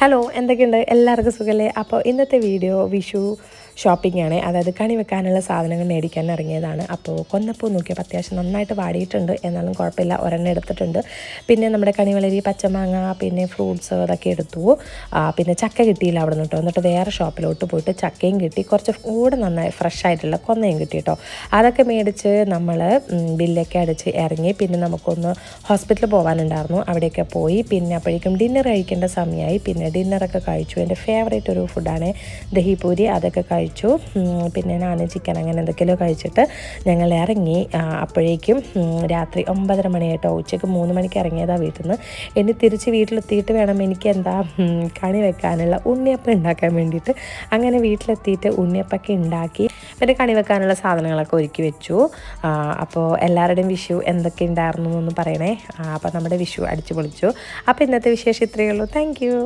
Hello, എന്തൊക്കെയുണ്ട്? എല്ലാവർക്കും സുഖമല്ലേ? അപ്പോൾ ഇന്നത്തെ വീഡിയോ വിഷു ഷോപ്പിംഗ് ആണ്. അതായത് കണി വെക്കാനുള്ള സാധനങ്ങൾ മേടിക്കാൻ ഇറങ്ങിയതാണ്. അപ്പോൾ കൊന്നപ്പൂ നോക്കിയപ്പോൾ അത്യാവശ്യം നന്നായിട്ട് വാടിയിട്ടുണ്ട്, എന്നാലും കുഴപ്പമില്ല, ഒരെണ്ണം എടുത്തിട്ടുണ്ട്. പിന്നെ നമ്മുടെ കണിവളരി, പച്ചമാങ്ങ, പിന്നെ ഫ്രൂട്ട്സ് അതൊക്കെ എടുത്തു. പിന്നെ ചക്ക കിട്ടിയില്ല അവിടെ നിന്ന് കേട്ടോ. എന്നിട്ട് വേറെ ഷോപ്പിലോട്ട് പോയിട്ട് ചക്കയും കിട്ടി, കുറച്ച് കൂടെ നന്നായി ഫ്രഷ് ആയിട്ടുള്ള കൊന്നയും കിട്ടി കേട്ടോ. അതൊക്കെ മേടിച്ച് നമ്മൾ ബില്ലൊക്കെ അടിച്ച് ഇറങ്ങി. പിന്നെ നമുക്കൊന്ന് ഹോസ്പിറ്റലിൽ പോകാനുണ്ടായിരുന്നു, അവിടെയൊക്കെ പോയി. പിന്നെ അപ്പോഴേക്കും ഡിന്നർ കഴിക്കേണ്ട സമയമായി. പിന്നെ ഡിന്നറൊക്കെ കഴിച്ചു. എൻ്റെ ഫേവറേറ്റ് ഒരു ഫുഡാണ് ദഹിപൂരി, അതൊക്കെ കഴിച്ചു. പിന്നെ ഞാൻ ചിക്കൻ അങ്ങനെ എന്തൊക്കെയോ കഴിച്ചിട്ട് ഞങ്ങൾ ഇറങ്ങി. അപ്പോഴേക്കും രാത്രി 9:30 മണിയായിട്ടോ. ഉച്ചയ്ക്ക് 3 മണിക്ക് ഇറങ്ങിയതാണ് വീട്ടിൽ നിന്ന്. ഇനി തിരിച്ച് വീട്ടിലെത്തിയിട്ട് വേണം എനിക്ക് കണി വെക്കാനുള്ള ഉണ്ണിയപ്പം ഉണ്ടാക്കാൻ വേണ്ടിയിട്ട്. അങ്ങനെ വീട്ടിലെത്തിയിട്ട് ഉണ്ണിയപ്പൊക്കെ ഉണ്ടാക്കി പിന്നെ കണി വെക്കാനുള്ള സാധനങ്ങളൊക്കെ ഒരുക്കി വെച്ചു. അപ്പോൾ എല്ലാവരുടെയും വിഷു എന്തൊക്കെ ഉണ്ടായിരുന്നു എന്നൊന്ന് പറയണേ. അപ്പോൾ നമ്മുടെ വിഷു അടിച്ചു പൊളിച്ചു. അപ്പോൾ ഇന്നത്തെ വിശേഷം ഇത്രയേ ഉള്ളൂ. Thank you.